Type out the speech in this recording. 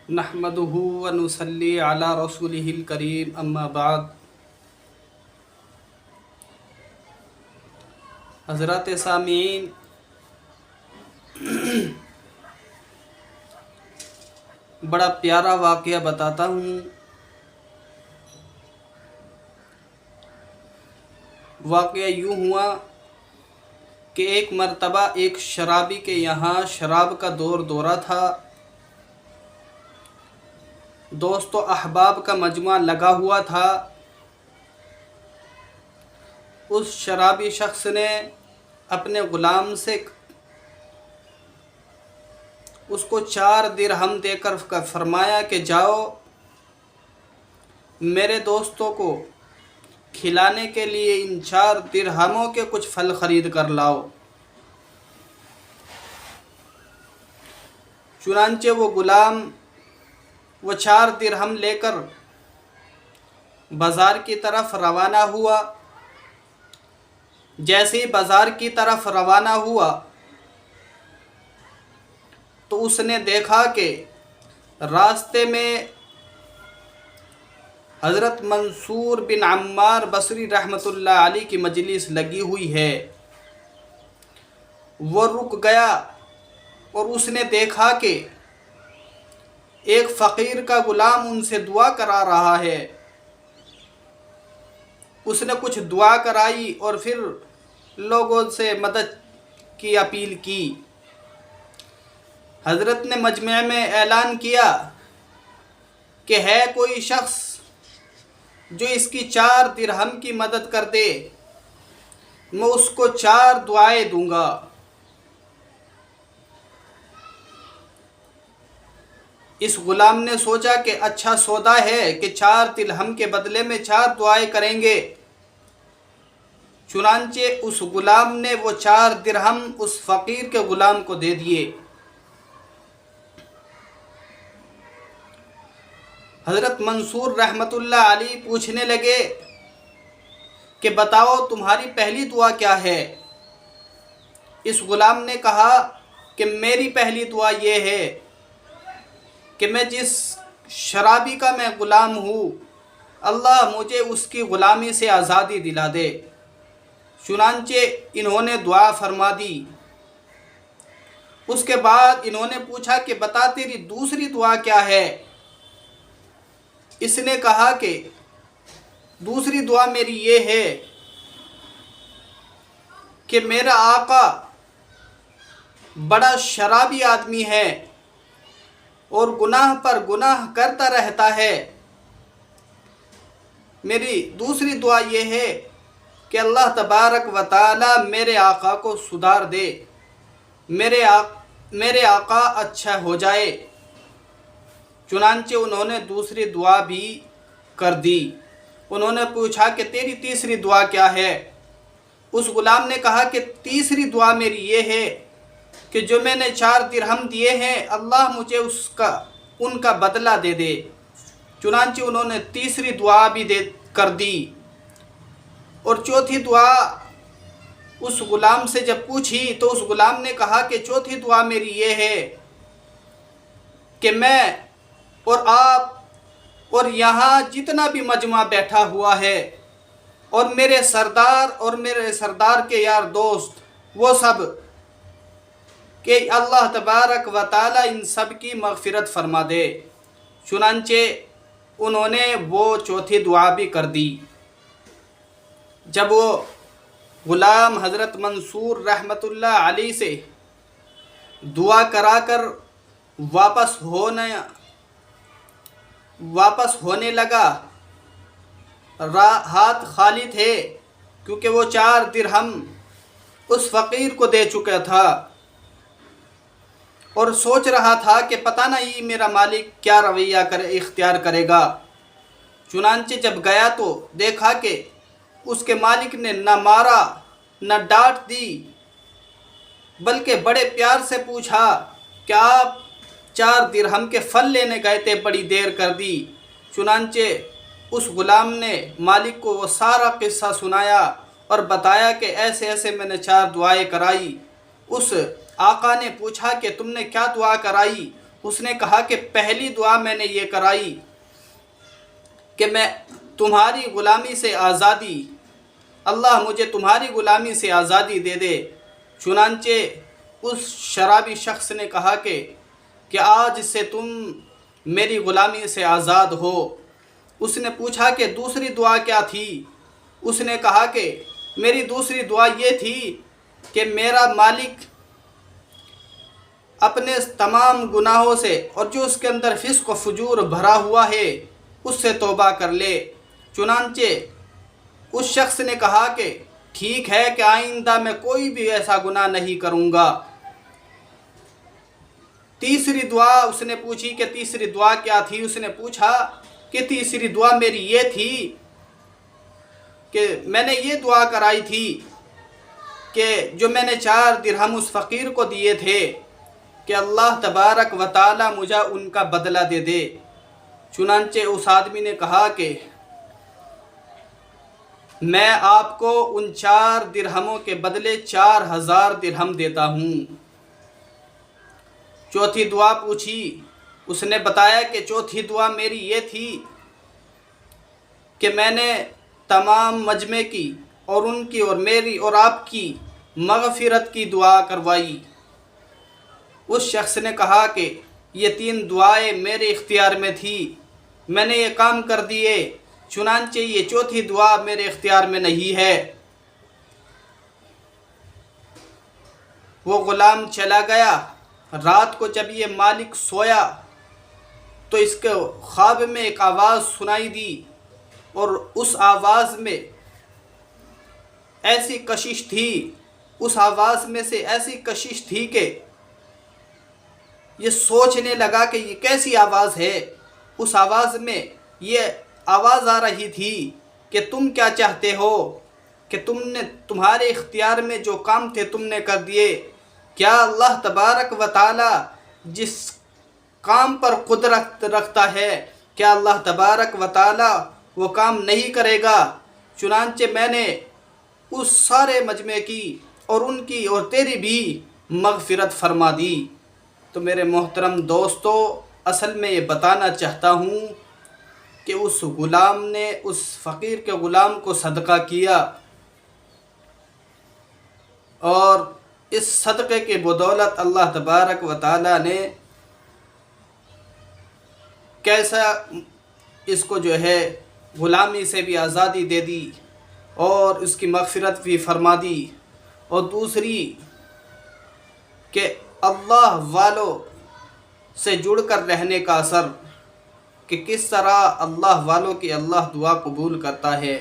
نحمدہ و نصلی علی رسولہ الکریم اما بعد۔ حضرات سامعین، بڑا پیارا واقعہ بتاتا ہوں۔ واقعہ یوں ہوا کہ ایک مرتبہ ایک شرابی کے یہاں شراب کا دورہ تھا۔ دوست و احباب کا مجمع لگا ہوا تھا۔ اس شرابی شخص نے اپنے غلام سے اس کو 4 درہم دے کر فرمایا کہ جاؤ میرے دوستوں کو کھلانے کے لیے ان 4 درہموں کے کچھ پھل خرید کر لاؤ۔ چنانچہ وہ غلام وہ 4 درہم لے کر بازار کی طرف روانہ ہوا۔ جیسے ہی بازار کی طرف روانہ ہوا تو اس نے دیکھا کہ راستے میں حضرت منصور بن عمار بصری رحمۃ اللہ علیہ کی مجلس لگی ہوئی ہے۔ وہ رک گیا اور اس نے دیکھا کہ ایک فقیر کا غلام ان سے دعا کرا رہا ہے۔ اس نے کچھ دعا کرائی اور پھر لوگوں سے مدد کی اپیل کی۔ حضرت نے مجمع میں اعلان کیا کہ ہے کوئی شخص جو اس کی 4 درہم کی مدد کر دے، میں اس کو 4 دعائیں دوں گا۔ اس غلام نے سوچا کہ اچھا سودا ہے کہ 4 درہم کے بدلے میں 4 دعائیں کریں گے۔ چنانچہ اس غلام نے وہ 4 درہم اس فقیر کے غلام کو دے دیے۔ حضرت منصور رحمۃ اللہ علیہ پوچھنے لگے کہ بتاؤ تمہاری پہلی دعا کیا ہے؟ اس غلام نے کہا کہ میری پہلی دعا یہ ہے کہ میں جس شرابی کا میں غلام ہوں، اللہ مجھے اس کی غلامی سے آزادی دلا دے۔ چنانچہ انہوں نے دعا فرما دی۔ اس کے بعد انہوں نے پوچھا کہ بتا تیری دوسری دعا کیا ہے؟ اس نے کہا کہ دوسری دعا میری یہ ہے کہ میرا آقا بڑا شرابی آدمی ہے اور گناہ پر گناہ کرتا رہتا ہے۔ میری دوسری دعا یہ ہے کہ اللہ تبارک و تعالی میرے آقا کو سدھار دے، میرے آقا اچھا ہو جائے۔ چنانچہ انہوں نے دوسری دعا بھی کر دی۔ انہوں نے پوچھا کہ تیری تیسری دعا کیا ہے؟ اس غلام نے کہا کہ تیسری دعا میری یہ ہے کہ جو میں نے 4 درہم دیے ہیں، اللہ مجھے ان کا بدلہ دے دے۔ چنانچہ انہوں نے تیسری دعا بھی کر دی۔ اور چوتھی دعا اس غلام سے جب پوچھی تو اس غلام نے کہا کہ چوتھی دعا میری یہ ہے کہ میں اور آپ اور یہاں جتنا بھی مجمع بیٹھا ہوا ہے اور میرے سردار کے یار دوست وہ سب، کہ اللہ تبارک و تعالی ان سب کی مغفرت فرما دے۔ چنانچہ انہوں نے وہ چوتھی دعا بھی کر دی۔ جب وہ غلام حضرت منصور رحمۃ اللہ علیہ سے دعا کرا کر واپس ہونے لگا، ہاتھ خالی تھے کیونکہ وہ 4 درہم اس فقیر کو دے چکا تھا اور سوچ رہا تھا کہ پتہ نہیں میرا مالک کیا رویہ اختیار کرے گا۔ چنانچہ جب گیا تو دیکھا کہ اس کے مالک نے نہ مارا نہ ڈانٹ دی، بلکہ بڑے پیار سے پوچھا کہ آپ 4 درہم کے پھل لینے گئے تھے، بڑی دیر کر دی۔ چنانچہ اس غلام نے مالک کو وہ سارا قصہ سنایا اور بتایا کہ ایسے ایسے میں نے 4 دعائیں کرائی۔ اس آقا نے پوچھا کہ تم نے کیا دعا کرائی؟ اس نے کہا کہ پہلی دعا میں نے یہ کرائی کہ میں تمہاری غلامی سے آزادی، اللہ مجھے تمہاری غلامی سے آزادی دے دے۔ چنانچہ اس شرابی شخص نے کہا کہ آج سے تم میری غلامی سے آزاد ہو۔ اس نے پوچھا کہ دوسری دعا کیا تھی؟ اس نے کہا کہ میری دوسری دعا یہ تھی کہ میرا مالک اپنے تمام گناہوں سے اور جو اس کے اندر فسق و فجور بھرا ہوا ہے اس سے توبہ کر لے۔ چنانچہ اس شخص نے کہا کہ ٹھیک ہے کہ آئندہ میں کوئی بھی ایسا گناہ نہیں کروں گا۔ تیسری دعا اس نے پوچھی کہ تیسری دعا کیا تھی؟ اس نے پوچھا کہ تیسری دعا میری یہ تھی کہ میں نے یہ دعا کرائی تھی کہ جو میں نے 4 درہم اس فقیر کو دیے تھے کہ اللہ تبارک و تعالی مجھے ان کا بدلہ دے دے۔ چنانچہ اس آدمی نے کہا کہ میں آپ کو ان 4 درہموں کے بدلے 4000 درہم دیتا ہوں۔ چوتھی دعا پوچھی، اس نے بتایا کہ چوتھی دعا میری یہ تھی کہ میں نے تمام مجمع کی اور ان کی اور میری اور آپ کی مغفرت کی دعا کروائی۔ اس شخص نے کہا کہ یہ 3 دعائیں میرے اختیار میں تھی، میں نے یہ کام کر دیے، چنانچہ یہ چوتھی دعا میرے اختیار میں نہیں ہے۔ وہ غلام چلا گیا۔ رات کو جب یہ مالک سویا تو اس کے خواب میں ایک آواز سنائی دی، اور اس آواز میں ایسی کشش تھی، اس آواز میں سے ایسی کشش تھی کہ یہ سوچنے لگا کہ یہ کیسی آواز ہے۔ اس آواز میں یہ آواز آ رہی تھی کہ تم کیا چاہتے ہو، کہ تمہارے اختیار میں جو کام تھے تم نے کر دیے، کیا اللہ تبارک و تعالی جس کام پر قدرت رکھتا ہے کیا اللہ تبارک و تعالی وہ کام نہیں کرے گا؟ چنانچہ میں نے اس سارے مجمع کی اور ان کی اور تیری بھی مغفرت فرما دی۔ تو میرے محترم دوستو، اصل میں یہ بتانا چاہتا ہوں کہ اس غلام نے اس فقیر کے غلام کو صدقہ کیا، اور اس صدقے کے بدولت اللہ تبارک و تعالی نے کیسا اس کو جو ہے غلامی سے بھی آزادی دے دی اور اس کی مغفرت بھی فرما دی۔ اور دوسری کہ اللہ والوں سے جڑ کر رہنے کا اثر، کہ کس طرح اللہ والوں کی اللہ دعا قبول کرتا ہے۔